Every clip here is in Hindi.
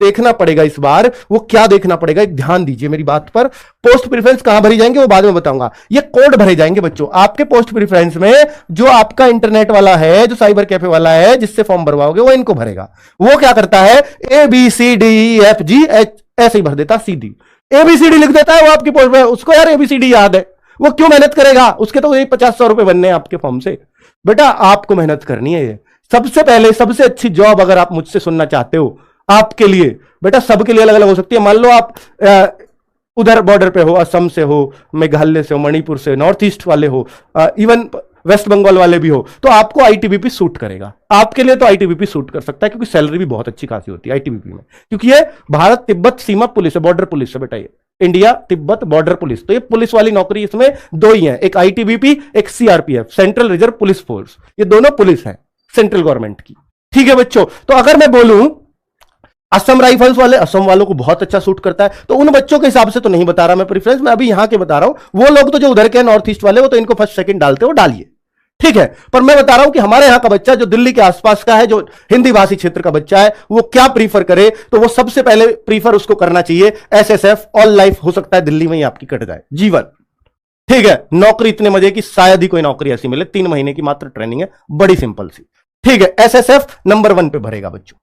देखना पड़ेगा इस बार, वो क्या देखना पड़ेगा, एक ध्यान दीजिए मेरी बात पर। पोस्ट प्रेफरेंस कहां भरी जाएंगे वो बाद में बताऊंगा। ये कोड भरे जाएंगे बच्चों आपके पोस्ट प्रेफरेंस में, जो आपका इंटरनेट वाला है, जो साइबर कैफे वाला है, जिससे फॉर्म भरवाओगे वो इनको भरेगा। वो क्या करता है, ABCDEFG ऐसे ही भर देता, सीधी ABCD लिख देता है वो आपकी पोस्ट में। उसको यार ABCD याद है, वो क्यों मेहनत करेगा, उसके तो 50-100 रुपए बनने हैं आपके फॉर्म से। बेटा आपको मेहनत करनी है। ये सबसे पहले सबसे अच्छी जॉब अगर आप मुझसे सुनना चाहते हो आपके लिए, बेटा सबके लिए अलग अलग हो सकती है। मान लो आप उधर बॉर्डर पे हो, असम से हो, मेघालय से हो, मणिपुर से, नॉर्थ ईस्ट वाले हो, इवन वेस्ट बंगाल वाले भी हो, तो आपको आईटीबीपी सूट करेगा। आपके लिए तो आईटीबीपी सूट कर सकता है, क्योंकि सैलरी भी बहुत अच्छी खासी होती है आईटीबीपी में, क्योंकि ये भारत तिब्बत सीमा पुलिस है, बॉर्डर पुलिस है बेटा, ये इंडिया तिब्बत बॉर्डर पुलिस। तो ये पुलिस वाली नौकरी इसमें दो ही है, एक आईटीबीपी, एक CRPF, central reserve police force. ये दोनों पुलिस है सेंट्रल गवर्नमेंट की। ठीक है बच्चों, तो अगर मैं बोलूं असम राइफल्स वाले, असम वालों को बहुत अच्छा सूट करता है, तो उन बच्चों के हिसाब से तो नहीं बता रहा मैं प्रेफरेंस, मैं अभी यहां के बता रहा हूं। वो लोग तो जो उधर के नॉर्थ ईस्ट वाले, वो तो इनको फर्स्ट सेकंड डालते हो, डालिए, ठीक है। पर मैं बता रहा हूं कि हमारे यहां का बच्चा जो दिल्ली के आसपास का है, जो हिंदी भाषी क्षेत्र का बच्चा है, वो क्या प्रीफर करे, तो वो सबसे पहले प्रीफर उसको करना चाहिए एसएसएफ। ऑल लाइफ हो सकता है दिल्ली में ही आपकी कट जाए, जीवन, ठीक है। नौकरी इतने मजे की शायद ही कोई नौकरी ऐसी मिले, 3 महीने की मात्र ट्रेनिंग है, बड़ी सिंपल सी, ठीक है। एसएसएफ नंबर 1 पे भरेगा बच्चों,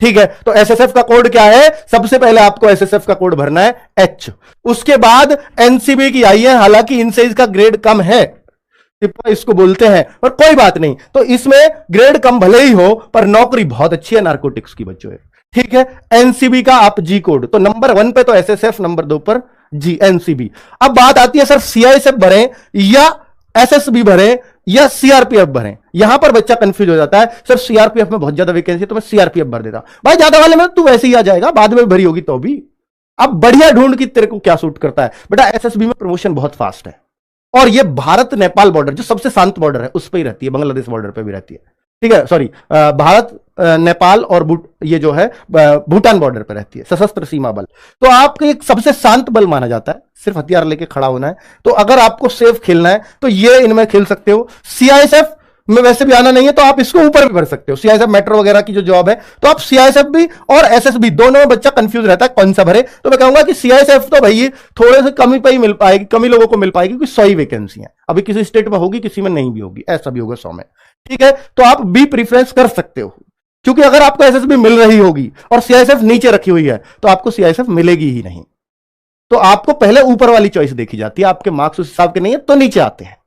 ठीक है। तो एसएसएफ का कोड क्या है, सबसे पहले आपको एसएसएफ का कोड भरना है H। उसके बाद एनसीबी की आई है, हालांकि इनसे इसका ग्रेड कम है, इसको बोलते हैं, पर कोई बात नहीं। तो इसमें ग्रेड कम भले ही हो, पर नौकरी बहुत अच्छी है नारकोटिक्स की बच्चों, ठीक है। एनसीबी का आप जी कोड, तो नंबर 1 पे तो एसएसएफ, नंबर 2 पर जी एनसीबी। अब बात आती है सर सीआईएसएफ भरें या एसएसबी भरें या सीआरपीएफ भरें। यहां पर बच्चा कंफ्यूज हो जाता है, सर सीआरपीएफ में बहुत ज्यादा वैकेंसी है तो मैं सीआरपीएफ भर देता। भाई ज्यादा वाले में तू वैसे ही आ जाएगा, बाद में भरी होगी तो भी। अब बढ़िया ढूंढ की तेरे को क्या सूट करता है। बेटा एसएसबी में प्रमोशन बहुत फास्ट है, और ये भारत नेपाल बॉर्डर जो सबसे शांत बॉर्डर है उस पर ही रहती है, बांग्लादेश बॉर्डर पे भी रहती है, ठीक है। सॉरी, भारत नेपाल और ये जो है भूटान बॉर्डर पे रहती है, सशस्त्र सीमा बल। तो आपका एक सबसे शांत बल माना जाता है, सिर्फ हथियार लेके खड़ा होना है। तो अगर आपको सेफ खेलना है तो ये इनमें खेल सकते हो। सीआईएसएफ में वैसे भी आना नहीं है तो आप इसको ऊपर भी भर सकते हो, सीआईएसएफ मेट्रो वगैरह की जो जॉब है, तो आप सीआईएसएफ भी और एसएसबी दोनों में बच्चा कंफ्यूज रहता है कौन सा भरे। तो मैं कहूंगा कि सीआईएसएफ तो भाई थोड़े से कमी पे ही मिल पाएगी, कमी लोगों को मिल पाएगी, क्योंकि 100 ही वैकेंसी है। अभी किसी स्टेट में होगी, किसी में नहीं भी होगी, ऐसा भी होगा 100 में, ठीक है। तो आप बी प्रीफरेंस कर सकते हो, क्योंकि अगर आपको एसएसबी मिल रही होगी और सीआईएसएफ नीचे रखी हुई है तो आपको सीआईएसएफ मिलेगी ही नहीं। तो आपको पहले ऊपर वाली चॉइस देखी जाती है, आपके मार्क्स उस हिसाब के नहीं है तो नीचे आते हैं,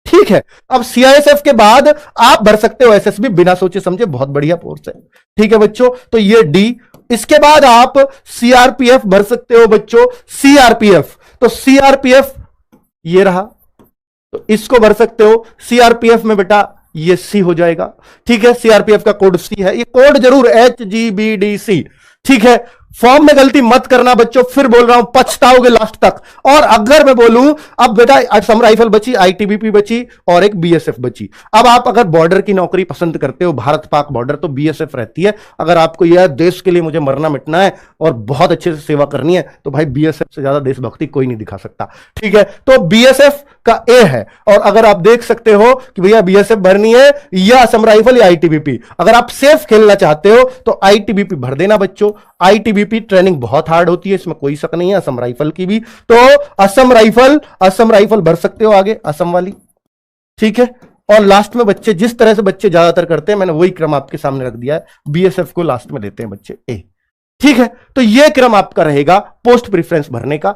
ठीक है। अब सीआईएसएफ के बाद आप भर सकते हो एसएसबी, बिना सोचे समझे, बहुत बढ़िया कोर्स है, ठीक है बच्चों। तो ये डी। इसके बाद आप सीआरपीएफ भर सकते हो बच्चों, सीआरपीएफ। तो सीआरपीएफ ये रहा, तो इसको भर सकते हो। सीआरपीएफ में बेटा ये सी हो जाएगा, ठीक है। सीआरपीएफ का कोड सी है, ये कोड जरूर HGBDC, ठीक है। फॉर्म में गलती मत करना बच्चों, फिर बोल रहा हूं, पछताओगे लास्ट तक। और अगर मैं बोलूं, अब बेटा असम राइफल बची, आईटीबीपी बची और एक बीएसएफ बची। अब आप अगर बॉर्डर की नौकरी पसंद करते हो, भारत पाक बॉर्डर, तो बीएसएफ रहती है। अगर आपको यह देश के लिए मुझे मरना मिटना है और बहुत अच्छे से सेवा करनी है, तो भाई बीएसएफ से ज्यादा देशभक्ति कोई नहीं दिखा सकता, ठीक है। तो बीएसएफ का ए है। और अगर आप देख सकते हो कि भैया बीएसएफ भरनी है या असम राइफल या आईटीबीपी, अगर आप सेफ खेलना चाहते हो तो आईटीबीपी भर देना बच्चों। आईटीबीपी ट्रेनिंग बहुत हार्ड होती है, इसमें कोई शक नहीं है, असम राइफल की भी। तो असम राइफल भर सकते हो आगे, असम वाली, ठीक है। और लास्ट में बच्चे जिस तरह से बच्चे ज्यादातर करते हैं, मैंने वही क्रम आपके सामने रख दिया है, बीएसएफ को लास्ट में देते हैं बच्चे ए, ठीक है। तो यह क्रम आपका रहेगा पोस्ट प्रेफरेंस भरने का।